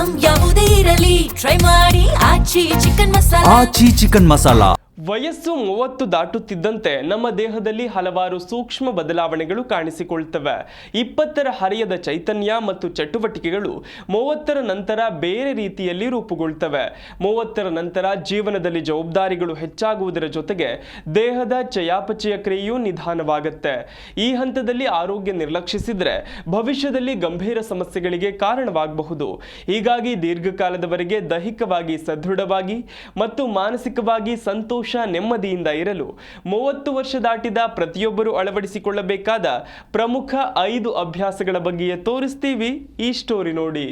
Item ಯಾವುದೇ ಇರಲಿ try ಮಾಡಿ ಆಚಿ ಚಿಕನ್ ಮಸಾಲಾ. ವಯಸ್ಸು 30 ದಾಟುತ್ತಿದ್ದಂತೆ ನಮ್ಮ ದೇಹದಲ್ಲಿ ಹಲವಾರು ಸೂಕ್ಷ್ಮ ಬದಲಾವಣೆಗಳು ಕಾಣಿಸಿಕೊಳ್ತವೆ. 20ರ ಹರೆಯದ ಚೈತನ್ಯ ಮತ್ತು ಚಟುವಟಿಕೆಗಳು 30ರ ನಂತರ ಬೇರೆ ರೀತಿಯಲ್ಲಿ ರೂಪುಗೊಳ್ತವೆ. 30ರ ನಂತರ ಜೀವನದಲ್ಲಿ ಜವಾಬ್ದಾರಿಗಳು ಹೆಚ್ಚಾಗುವುದರ ಜೊತೆಗೆ ದೇಹದ ಚಯಾಪಚಯ ಕ್ರಿಯೆಯೂ ನಿಧಾನವಾಗುತ್ತೆ. ಈ ಹಂತದಲ್ಲಿ ಆರೋಗ್ಯ ನಿರ್ಲಕ್ಷಿಸಿದ್ರೆ ಭವಿಷ್ಯದಲ್ಲಿ ಗಂಭೀರ ಸಮಸ್ಯೆಗಳಿಗೆ ಕಾರಣವಾಗಬಹುದು. ಹೀಗಾಗಿ ದೀರ್ಘಕಾಲದವರೆಗೆ ದೈಹಿಕವಾಗಿ ಸದೃಢವಾಗಿ ಮತ್ತು ಮಾನಸಿಕವಾಗಿ ಸಂತೋಷ ನೆಮ್ಮದಿಯಿಂದ ಇರಲು 30 ವರ್ಷ ದಾಟಿದ ಪ್ರತಿಯೊಬ್ಬರು ಅಳವಡಿಸಿಕೊಳ್ಳಬೇಕಾದ ಪ್ರಮುಖ 5 ಅಭ್ಯಾಸಗಳ ಬಗ್ಗೆ ತೋರಿಸ್ತೀವಿ ಈ ಸ್ಟೋರಿ ನೋಡಿ.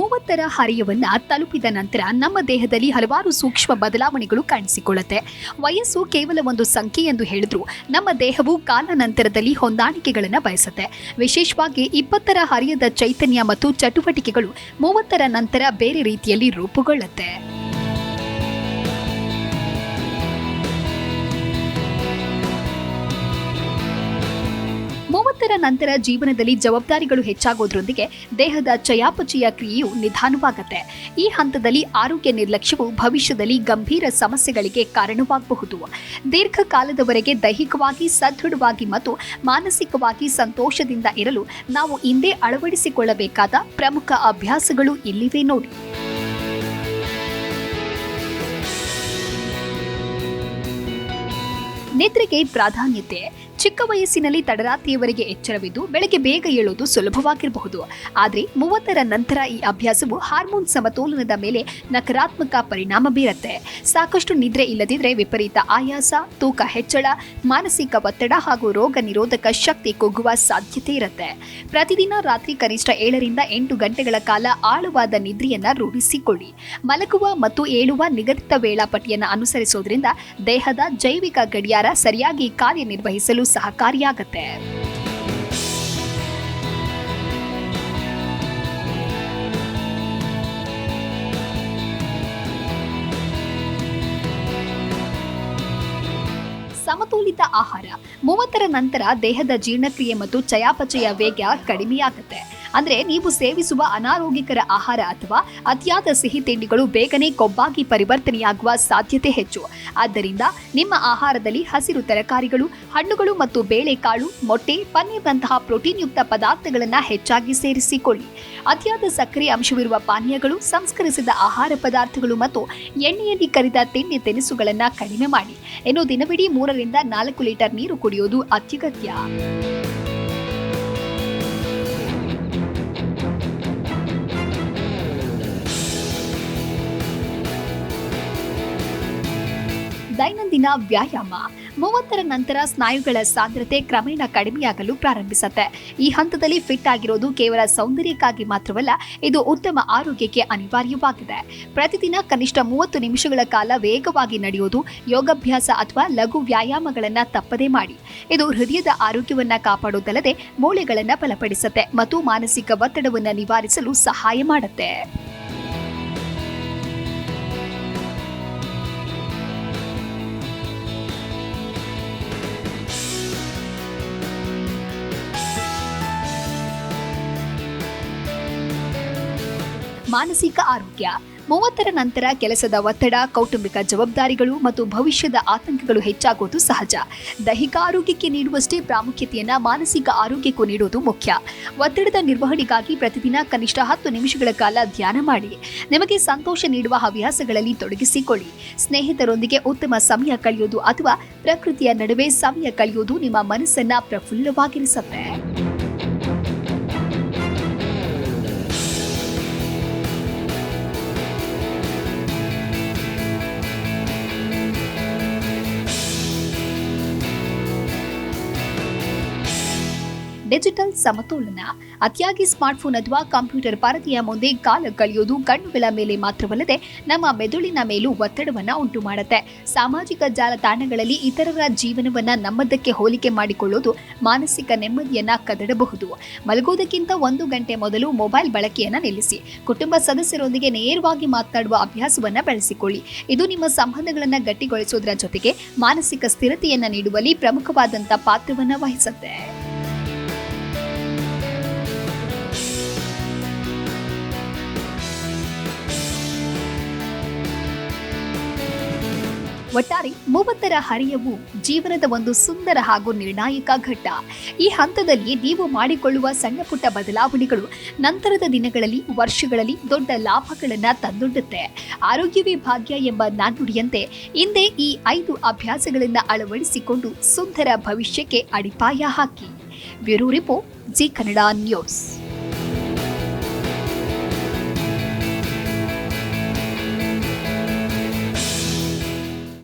30ರ ಹರೆಯವನ್ನ ತಲುಪಿದ ನಂತರ ನಮ್ಮ ದೇಹದಲ್ಲಿ ಹಲವಾರು ಸೂಕ್ಷ್ಮ ಬದಲಾವಣೆಗಳು ಕಾಣಿಸಿಕೊಳ್ಳುತ್ತೆ. ವಯಸ್ಸು ಕೇವಲ ಒಂದು ಸಂಖ್ಯೆ ಎಂದು ಹೇಳಿದ್ರು ನಮ್ಮ ದೇಹವು ಕಾಲಾನಂತರದಲ್ಲಿ ಹೊಂದಾಣಿಕೆಗಳನ್ನು ಬಯಸುತ್ತೆ. ವಿಶೇಷವಾಗಿ 20ರ ಹರೆಯದ ಚೈತನ್ಯ ಮತ್ತು ಚಟುವಟಿಕೆಗಳು 30ರ ನಂತರ ಬೇರೆ ರೀತಿಯಲ್ಲಿ ರೂಪುಗೊಳ್ಳುತ್ತೆ. 30ರ ನಂತರ ಜೀವನದಲ್ಲಿ ಜವಾಬ್ದಾರಿಗಳು ಹೆಚ್ಚಾಗೋದ್ರೊಂದಿಗೆ ದೇಹದ ಚಯಾಪಚಯ ಕ್ರಿಯೆಯು ನಿಧಾನವಾಗುತ್ತೆ. ಈ ಹಂತದಲ್ಲಿ ಆರೋಗ್ಯ ನಿರ್ಲಕ್ಷ್ಯವು ಭವಿಷ್ಯದಲ್ಲಿ ಗಂಭೀರ ಸಮಸ್ಯೆಗಳಿಗೆ ಕಾರಣವಾಗಬಹುದು. ದೀರ್ಘಕಾಲದವರೆಗೆ ದೈಹಿಕವಾಗಿ ಸದೃಢವಾಗಿ ಮತ್ತು ಮಾನಸಿಕವಾಗಿ ಸಂತೋಷದಿಂದ ಇರಲು ನಾವು ಹಿಂದೆ ಅಳವಡಿಸಿಕೊಳ್ಳಬೇಕಾದ ಪ್ರಮುಖ ಅಭ್ಯಾಸಗಳು ಇಲ್ಲಿವೆ ನೋಡಿ. ನಿದ್ರೆಗೆ ಪ್ರಾಧಾನ್ಯತೆ. ಚಿಕ್ಕ ವಯಸ್ಸಿನಲ್ಲಿ ತಡರಾತ್ರಿಯವರೆಗೆ ಎಚ್ಚರವಿದ್ದು ಬೆಳಗ್ಗೆ ಬೇಗ ಏಳೋದು ಸುಲಭವಾಗಿರಬಹುದು. ಆದರೆ 30ರ ನಂತರ ಈ ಅಭ್ಯಾಸವು ಹಾರ್ಮೋನ್ ಸಮತೋಲನದ ಮೇಲೆ ನಕಾರಾತ್ಮಕ ಪರಿಣಾಮ ಬೀರುತ್ತೆ. ಸಾಕಷ್ಟು ನಿದ್ರೆ ಇಲ್ಲದಿದ್ರೆ ವಿಪರೀತ ಆಯಾಸ, ತೂಕ ಹೆಚ್ಚಳ, ಮಾನಸಿಕ ಒತ್ತಡ ಹಾಗೂ ರೋಗ ನಿರೋಧಕ ಶಕ್ತಿ ಕುಗ್ಗುವ ಸಾಧ್ಯತೆ ಇರುತ್ತೆ. ಪ್ರತಿದಿನ ರಾತ್ರಿ ಕನಿಷ್ಠ 7ರಿಂದ 8 ಗಂಟೆಗಳ ಕಾಲ ಆಳವಾದ ನಿದ್ರೆಯನ್ನ ರೂಢಿಸಿಕೊಳ್ಳಿ. ಮಲಗುವ ಮತ್ತು ಏಳುವ ನಿಗದಿತ ವೇಳಾಪಟ್ಟಿಯನ್ನು ಅನುಸರಿಸೋದ್ರಿಂದ ದೇಹದ ಜೈವಿಕ ಗಡಿಯಾರ ಸರಿಯಾಗಿ ಕಾರ್ಯನಿರ್ವಹಿಸಲು ಸಹಕಾರಿಯಾಗುತ್ತೆ. ಸಮತೋಲಿತ ಆಹಾರ. 30ರ ನಂತರ ದೇಹದ ಜೀರ್ಣಕ್ರಿಯೆ ಮತ್ತು ಚಯಾಪಚಯ ವೇಗ ಕಡಿಮೆಯಾಗುತ್ತೆ. ಅಂದ್ರೆ ನೀವು ಸೇವಿಸುವ ಅನಾರೋಗ್ಯಕರ ಆಹಾರ ಅಥವಾ ಅತಿಯಾದ ಸಿಹಿ ತಿಂಡಿಗಳು ಬೇಗನೆ ಕೊಬ್ಬಾಗಿ ಪರಿವರ್ತನೆಯಾಗುವ ಸಾಧ್ಯತೆ ಹೆಚ್ಚು. ಆದ್ದರಿಂದ ನಿಮ್ಮ ಆಹಾರದಲ್ಲಿ ಹಸಿರು ತರಕಾರಿಗಳು, ಹಣ್ಣುಗಳು ಮತ್ತು ಬೇಳೆಕಾಳು, ಮೊಟ್ಟೆ, ಪನ್ನೀರ್ನಂತಹ ಪ್ರೋಟೀನ್ ಯುಕ್ತ ಪದಾರ್ಥಗಳನ್ನು ಹೆಚ್ಚಾಗಿ ಸೇರಿಸಿಕೊಳ್ಳಿ. ಅತಿಯಾದ ಸಕ್ಕರೆ ಅಂಶವಿರುವ ಪಾನೀಯಗಳು, ಸಂಸ್ಕರಿಸಿದ ಆಹಾರ ಪದಾರ್ಥಗಳು ಮತ್ತು ಎಣ್ಣೆಯಲ್ಲಿ ಕರಿದ ತಿಂಡಿ ತಿನಿಸುಗಳನ್ನು ಕಡಿಮೆ ಮಾಡಿ. ಇನ್ನು ದಿನವಿಡೀ 3ರಿಂದ 4 ಲೀಟರ್ ನೀರು ಕುಡಿಯೋದು ಅತ್ಯಗತ್ಯ. ದೈನಂದಿನ ವ್ಯಾಯಾಮ. 30ರ ನಂತರ ಸ್ನಾಯುಗಳ ಸಾಂದ್ರತೆ ಕ್ರಮೇಣ ಕಡಿಮೆಯಾಗಲು ಪ್ರಾರಂಭಿಸುತ್ತೆ. ಈ ಹಂತದಲ್ಲಿ ಫಿಟ್ ಆಗಿರೋದು ಕೇವಲ ಸೌಂದರ್ಯಕ್ಕಾಗಿ ಮಾತ್ರವಲ್ಲ, ಇದು ಉತ್ತಮ ಆರೋಗ್ಯಕ್ಕೆ ಅನಿವಾರ್ಯವಾಗಿದೆ. ಪ್ರತಿದಿನ ಕನಿಷ್ಠ 30 ನಿಮಿಷಗಳ ಕಾಲ ವೇಗವಾಗಿ ನಡೆಯೋದು, ಯೋಗಾಭ್ಯಾಸ ಅಥವಾ ಲಘು ವ್ಯಾಯಾಮಗಳನ್ನು ತಪ್ಪದೇ ಮಾಡಿ. ಇದು ಹೃದಯದ ಆರೋಗ್ಯವನ್ನ ಕಾಪಾಡೋದಲ್ಲದೆ ಮೂಳೆಗಳನ್ನು ಬಲಪಡಿಸುತ್ತೆ ಮತ್ತು ಮಾನಸಿಕ ಒತ್ತಡವನ್ನು ನಿವಾರಿಸಲು ಸಹಾಯ ಮಾಡುತ್ತೆ. ಮಾನಸಿಕ ಆರೋಗ್ಯ. 30ರ ನಂತರ ಕೆಲಸದ ಒತ್ತಡ, ಕೌಟುಂಬಿಕ ಜವಾಬ್ದಾರಿಗಳು ಮತ್ತು ಭವಿಷ್ಯದ ಆತಂಕಗಳು ಹೆಚ್ಚಾಗೋದು ಸಹಜ. ದೈಹಿಕ ಆರೋಗ್ಯಕ್ಕೆ ನೀಡುವಷ್ಟೇ ಪ್ರಾಮುಖ್ಯತೆಯನ್ನ ಮಾನಸಿಕ ಆರೋಗ್ಯಕ್ಕೂ ನೀಡೋದು ಮುಖ್ಯ. ಒತ್ತಡದ ನಿರ್ವಹಣೆಗಾಗಿ ಪ್ರತಿದಿನ ಕನಿಷ್ಠ 10 ನಿಮಿಷಗಳ ಕಾಲ ಧ್ಯಾನ ಮಾಡಿ. ನಿಮಗೆ ಸಂತೋಷ ನೀಡುವ ಹವ್ಯಾಸಗಳಲ್ಲಿ ತೊಡಗಿಸಿಕೊಳ್ಳಿ. ಸ್ನೇಹಿತರೊಂದಿಗೆ ಉತ್ತಮ ಸಮಯ ಕಳೆಯೋದು ಅಥವಾ ಪ್ರಕೃತಿಯ ನಡುವೆ ಸಮಯ ಕಳೆಯೋದು ನಿಮ್ಮ ಮನಸ್ಸನ್ನ ಪ್ರಫುಲ್ಲವಾಗಿರಿಸುತ್ತೆ. ಡಿಜಿಟಲ್ ಸಮತೋಲನ. ಅತಿಯಾಗಿ ಸ್ಮಾರ್ಟ್ಫೋನ್ ಅಥವಾ ಕಂಪ್ಯೂಟರ್ ಪರದೆಯ ಮುಂದೆ ಕಾಲ ಕಳೆಯೋದು ಕಣ್ಣುಗಳ ಮೇಲೆ ಮಾತ್ರವಲ್ಲದೆ ನಮ್ಮ ಮೆದುಳಿನ ಮೇಲೂ ಒತ್ತಡವನ್ನ ಉಂಟು ಮಾಡುತ್ತೆ. ಸಾಮಾಜಿಕ ಜಾಲತಾಣಗಳಲ್ಲಿ ಇತರರ ಜೀವನವನ್ನ ನಮ್ಮದಕ್ಕೆ ಹೋಲಿಕೆ ಮಾಡಿಕೊಳ್ಳೋದು ಮಾನಸಿಕ ನೆಮ್ಮದಿಯನ್ನ ಕದಡಬಹುದು. ಮಲಗುವುದಕ್ಕಿಂತ 1 ಗಂಟೆ ಮೊದಲು ಮೊಬೈಲ್ ಬಳಕೆಯನ್ನ ನಿಲ್ಲಿಸಿ. ಕುಟುಂಬ ಸದಸ್ಯರೊಂದಿಗೆ ನೇರವಾಗಿ ಮಾತನಾಡುವ ಅಭ್ಯಾಸವನ್ನ ಬೆಳೆಸಿಕೊಳ್ಳಿ. ಇದು ನಿಮ್ಮ ಸಂಬಂಧಗಳನ್ನ ಗಟ್ಟಿಗೊಳಿಸೋದರ ಜೊತೆಗೆ ಮಾನಸಿಕ ಸ್ಥಿರತೆಯನ್ನ ನೀಡುವಲ್ಲಿ ಪ್ರಮುಖವಾದಂತ ಪಾತ್ರವನ್ನ ವಹಿಸುತ್ತೆ. ಒಟ್ಟಾರೆ 30ರ ಹರೆಯವು ಜೀವನದ ಒಂದು ಸುಂದರ ಹಾಗೂ ನಿರ್ಣಾಯಕ ಘಟ್ಟ. ಈ ಹಂತದಲ್ಲಿ ನೀವು ಮಾಡಿಕೊಳ್ಳುವ ಸಣ್ಣ ಪುಟ್ಟ ಬದಲಾವಣೆಗಳು ನಂತರದ ದಿನಗಳಲ್ಲಿ, ವರ್ಷಗಳಲ್ಲಿ ದೊಡ್ಡ ಲಾಭಗಳನ್ನ ತಂದೊಡ್ಡುತ್ತೆ. ಆರೋಗ್ಯವೇ ಭಾಗ್ಯ ಎಂಬ ನಾಣ್ಣುಡಿಯಂತೆ ಹಿಂದೆ ಈ 5 ಅಭ್ಯಾಸಗಳನ್ನ ಅಳವಡಿಸಿಕೊಂಡು ಸುಂದರ ಭವಿಷ್ಯಕ್ಕೆ ಅಡಿಪಾಯ ಹಾಕಿ. Bureau report, Zee Kannada news.